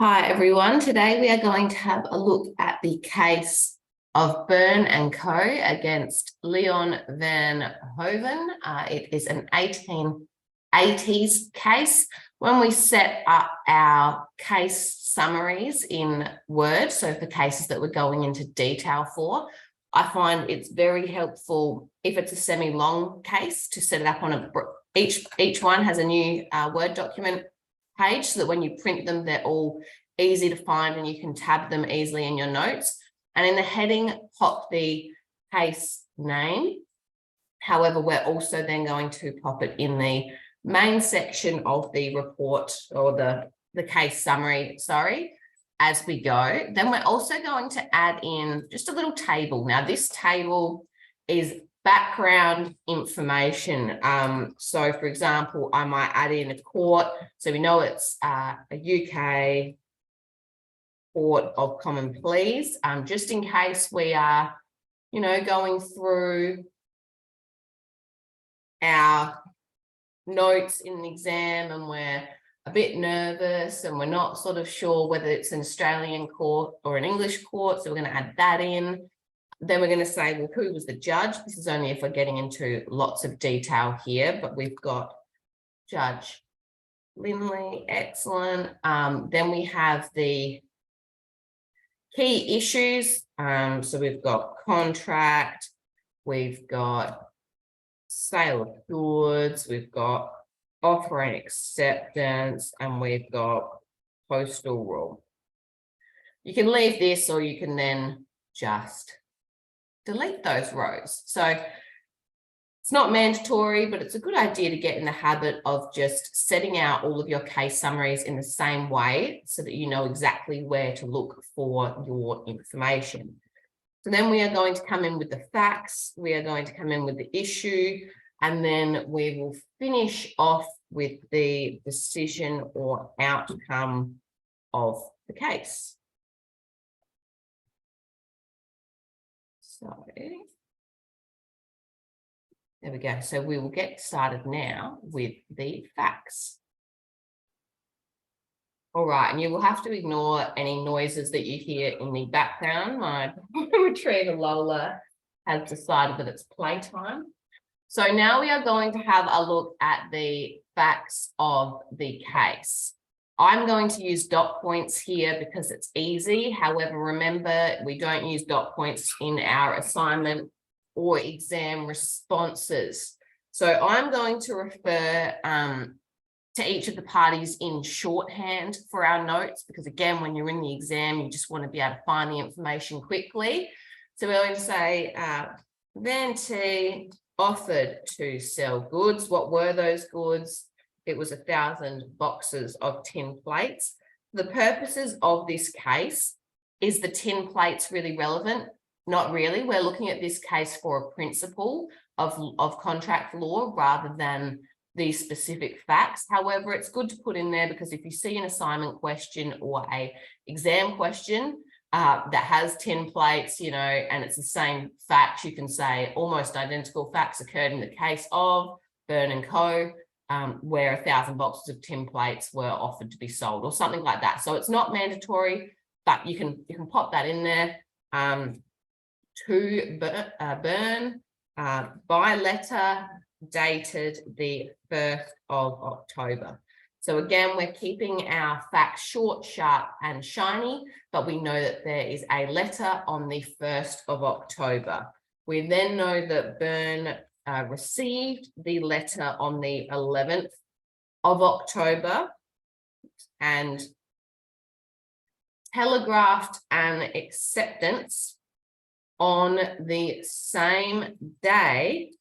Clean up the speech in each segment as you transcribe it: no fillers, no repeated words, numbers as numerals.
Hi everyone, today we are going to have a look at the case of Byrne Co against Leon van Hoven. It is an 1880s case. When we set up our case summaries in Word, so for cases that we're going into detail for, I find it's very helpful if it's a semi-long case to set it up on each one has a new Word document page so that when you print them, they're all easy to find and you can tab them easily in your notes. And in the heading, pop the case name. However, we're also then going to pop it in the main section of the report or the case summary, as we go. Then we're also going to add in just a little table. Now, this table is background information. So for example, I might add in a court. So we know it's a UK Court of Common Pleas, just in case we are, going through our notes in the exam and we're a bit nervous and we're not sort of sure whether it's an Australian court or an English court. So we're going to add that in. Then we're going to say, well, who was the judge? This is only if we're getting into lots of detail here, but we've got Judge Linley, excellent. Then we have the key issues. So we've got contract, we've got sale of goods, we've got offer and acceptance, and we've got postal rule. You can leave this or you can then just delete those rows. So it's not mandatory, but it's a good idea to get in the habit of just setting out all of your case summaries in the same way so that you know exactly where to look for your information. So then we are going to come in with the facts, we are going to come in with the issue, and then we will finish off with the decision or outcome of the case. So there we go. So we will get started now with the facts. All right, and you will have to ignore any noises that you hear in the background. My retriever Lola has decided that it's playtime. So now we are going to have a look at the facts of the case. I'm going to use dot points here because it's easy. However, remember, we don't use dot points in our assignment or exam responses. So I'm going to refer to each of the parties in shorthand for our notes, because again, when you're in the exam, you just want to be able to find the information quickly. So we're going to say, Van T offered to sell goods. What were those goods? It was 1,000 boxes of tin plates. For the purposes of this case, is the tin plates really relevant? Not really. We're looking at this case for a principle of contract law rather than these specific facts. However, it's good to put in there because if you see an assignment question or a exam question that has tin plates, and it's the same facts, you can say almost identical facts occurred in the case of Byrne Co, where 1,000 boxes of tin plates were offered to be sold or something like that. So it's not mandatory, but you can pop that in there. To Byrne by letter dated the 1st of October. So again, we're keeping our facts short, sharp, and shiny, but we know that there is a letter on the 1st of October. We then know that Byrne received the letter on the 11th of October and telegraphed an acceptance on the same day,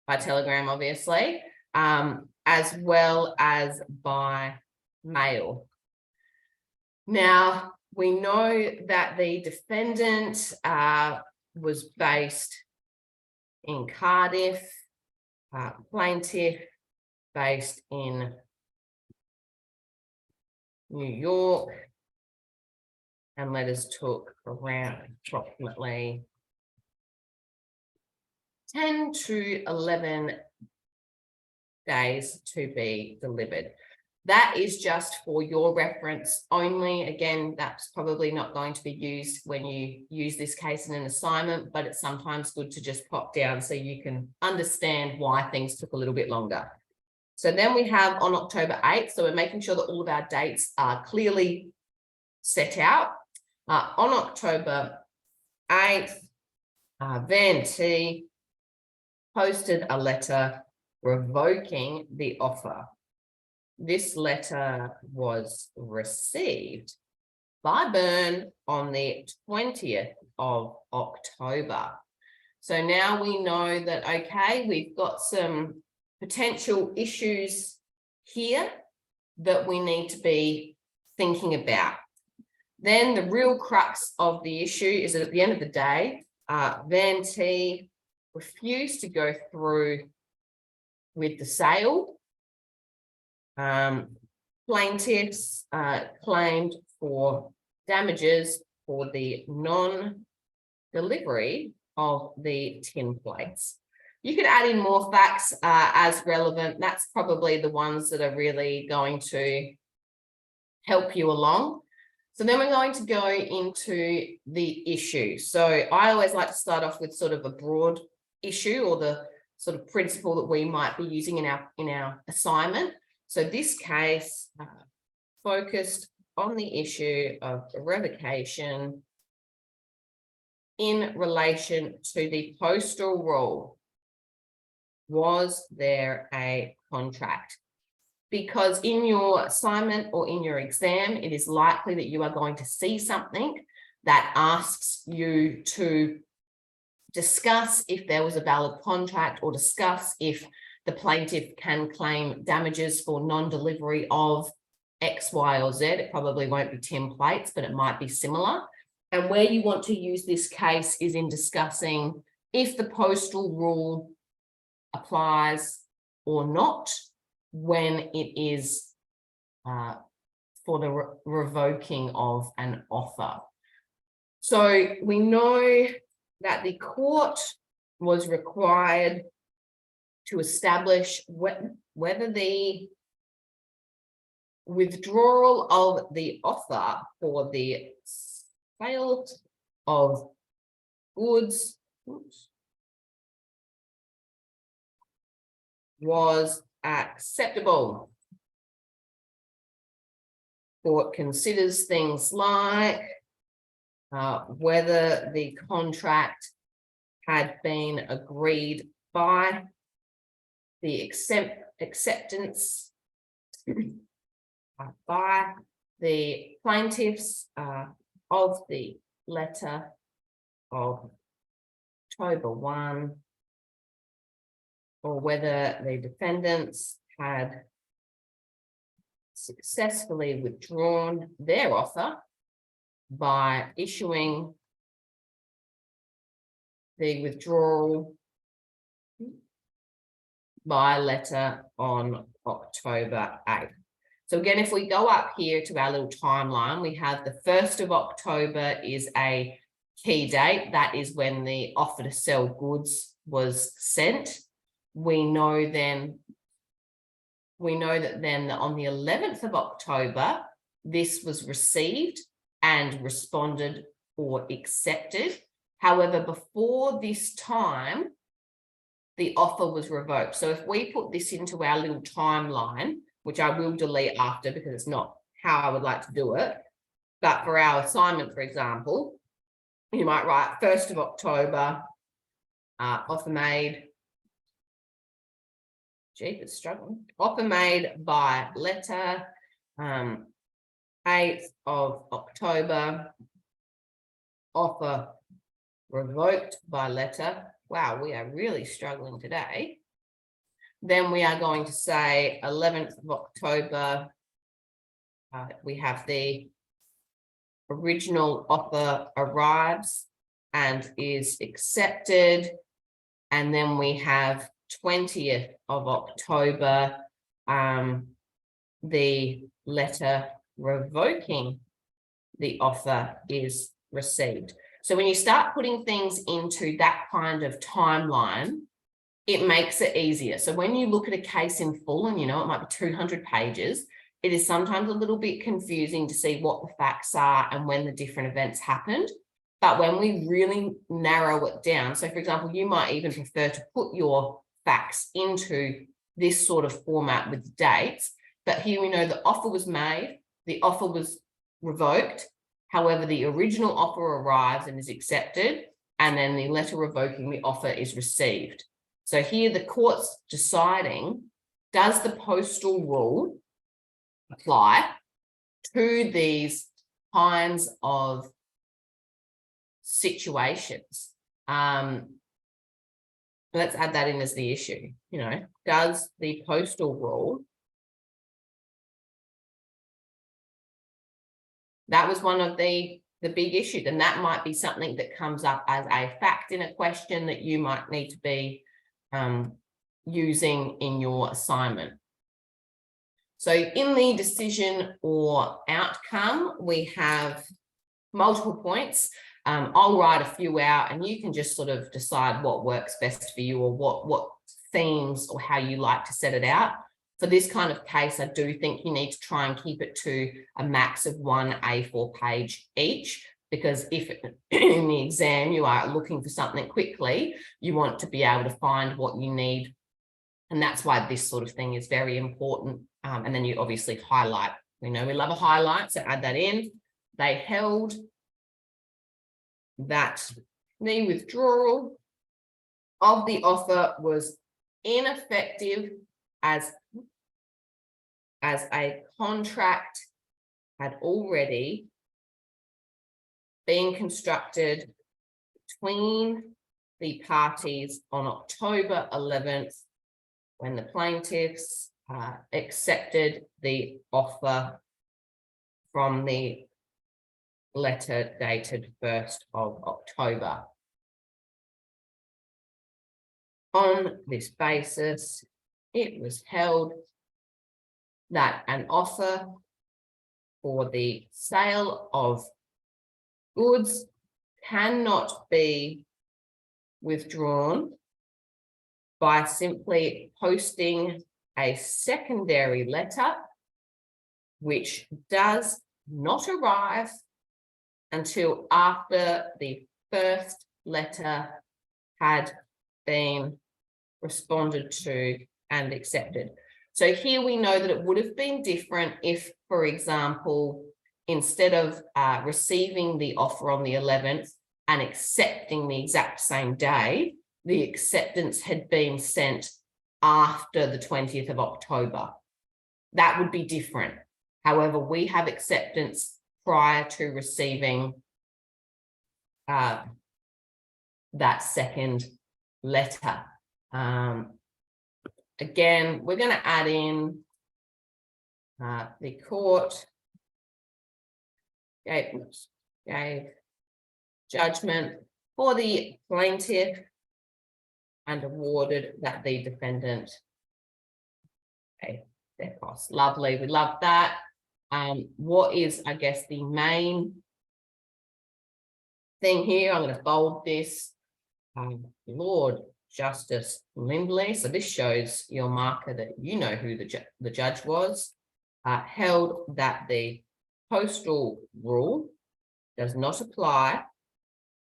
by telegram obviously, as well as by mail. Now, we know that the defendant was based in Cardiff, plaintiff based in New York, and letters took around approximately 10 to 11 days to be delivered. That is just for your reference only. Again, that's probably not going to be used when you use this case in an assignment, but it's sometimes good to just pop down so you can understand why things took a little bit longer. So then we have on October 8th, so we're making sure that all of our dates are clearly set out. On October 8th, Van T posted a letter revoking the offer. This letter was received by Byrne on the 20th of October. So now we know that, okay, we've got some potential issues here that we need to be thinking about. Then the real crux of the issue is that at the end of the day, Van T refused to go through with the sale. Plaintiffs claimed for damages for the non-delivery of the tin plates. You could add in more facts as relevant. That's probably the ones that are really going to help you along. So then we're going to go into the issue. So I always like to start off with sort of a broad issue or the sort of principle that we might be using in our assignment. So this case focused on the issue of revocation in relation to the postal rule. Was there a contract? Because in your assignment or in your exam, it is likely that you are going to see something that asks you to discuss if there was a valid contract or discuss if the plaintiff can claim damages for non-delivery of X, Y, or Z. It probably won't be tin plates, but it might be similar. And where you want to use this case is in discussing if the postal rule applies or not when it is for the revoking of an offer. So we know that the court was required to establish whether the withdrawal of the offer for the sale of goods was acceptable. Court considers things like whether the contract had been agreed by the acceptance by the plaintiffs of the letter of October 1, or whether the defendants had successfully withdrawn their offer by issuing the withdrawal by letter on October 8th. So again, if we go up here to our little timeline, we have the 1st of October is a key date. That is when the offer to sell goods was sent. We know that then on the 11th of October, this was received and responded or accepted. However, before this time, the offer was revoked. So if we put this into our little timeline, which I will delete after because it's not how I would like to do it, but for our assignment, for example, you might write 1st of October, offer made, it's struggling, offer made by letter, 8th of October, offer revoked by letter. Wow, we are really struggling today. Then we are going to say 11th of October, we have the original offer arrives and is accepted. And then we have 20th of October, the letter revoking the offer is received. So when you start putting things into that kind of timeline, it makes it easier. So when you look at a case in full and you know it might be 200 pages, it is sometimes a little bit confusing to see what the facts are and when the different events happened. But when we really narrow it down, so for example, you might even prefer to put your facts into this sort of format with dates, but here we know the offer was made, the offer was revoked, however, the original offer arrives and is accepted, and then the letter revoking the offer is received. So here the court's deciding, does the postal rule apply to these kinds of situations? Let's add that in as the issue. You know, does the postal rule, that was one of the big issues, and that might be something that comes up as a fact in a question that you might need to be using in your assignment. So in the decision or outcome, we have multiple points. I'll write a few out and you can just sort of decide what works best for you, or what themes or how you like to set it out. For this kind of case, I do think you need to try and keep it to a max of 1 A4 page each, because if in the exam you are looking for something quickly, you want to be able to find what you need. And that's why this sort of thing is very important. And then you obviously highlight. We know we love a highlight, so add that in. They held that the withdrawal of the offer was ineffective as a contract had already been constructed between the parties on October 11th, when the plaintiffs accepted the offer from the letter dated 1st of October. On this basis, it was held that an offer for the sale of goods cannot be withdrawn by simply posting a secondary letter, which does not arrive until after the first letter had been responded to and accepted. So here we know that it would have been different if, for example, instead of receiving the offer on the 11th and accepting the exact same day, the acceptance had been sent after the 20th of October. That would be different. However, we have acceptance prior to receiving that second letter. Again, we're going to add in the court gave judgment for the plaintiff and awarded that the defendant paid their costs. Lovely, we love that. What is, I guess, the main thing here? I'm going to bold this. Lord Justice Lindley, so this shows your marker that you know who the judge was, held that the postal rule does not apply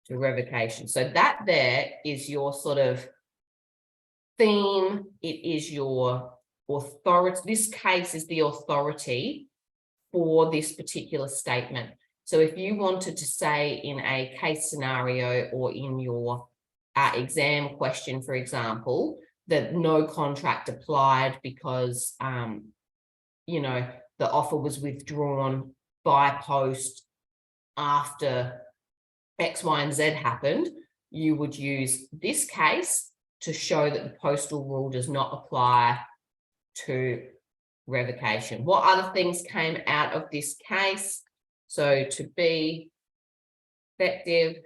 to revocation. So that there is your sort of theme. It is your authority. This case is the authority for this particular statement. So if you wanted to say in a case scenario or in your exam question, for example, that no contract applied because, you know, the offer was withdrawn by post after X, Y, and Z happened, you would use this case to show that the postal rule does not apply to revocation. What other things came out of this case? So to be effective,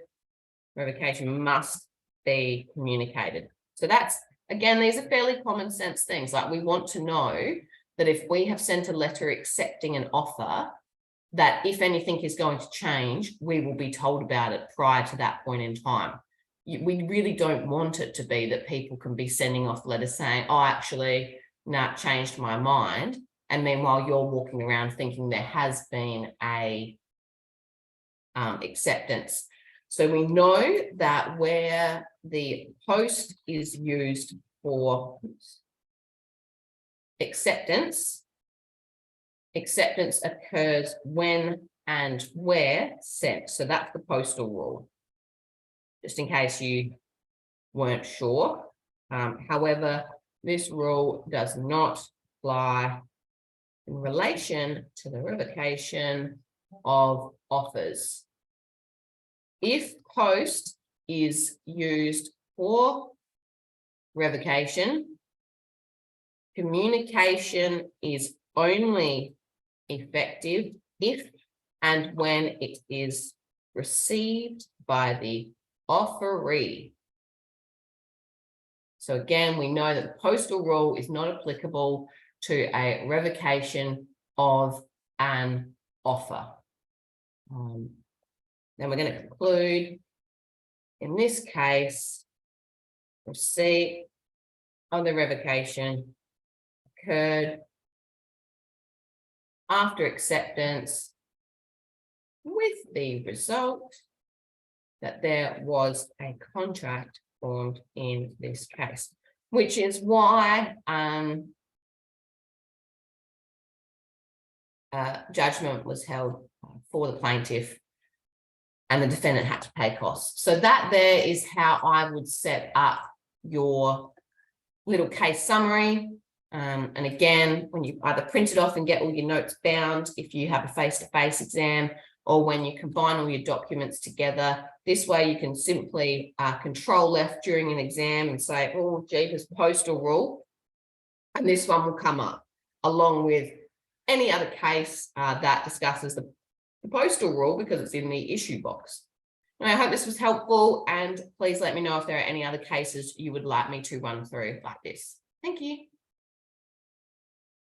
revocation must be communicated. So that's, again, these are fairly common sense things. Like, we want to know that if we have sent a letter accepting an offer, that if anything is going to change, we will be told about it prior to that point in time. We really don't want it to be that people can be sending off letters saying, oh, actually, no, it changed my mind, And meanwhile, you're walking around thinking there has been a acceptance. So we know that where the post is used for acceptance occurs when and where sent. So that's the postal rule, just in case you weren't sure. However, this rule does not apply in relation to the revocation of offers. If post is used for revocation, communication is only effective if and when it is received by the offeree. So again, we know that the postal rule is not applicable to a revocation of an offer. Then we're going to conclude, in this case, receipt of the revocation occurred after acceptance, with the result that there was a contract formed in this case, which is why judgment was held for the plaintiff and the defendant had to pay costs. So that there is how I would set up your little case summary. And again, when you either print it off and get all your notes bound, if you have a face-to-face exam, or when you combine all your documents together, this way you can simply control left during an exam and say, oh, gee, this postal rule, and this one will come up along with any other case that discusses the postal rule, because it's in the issue box. And I hope this was helpful, and please let me know if there are any other cases you would like me to run through like this. Thank you.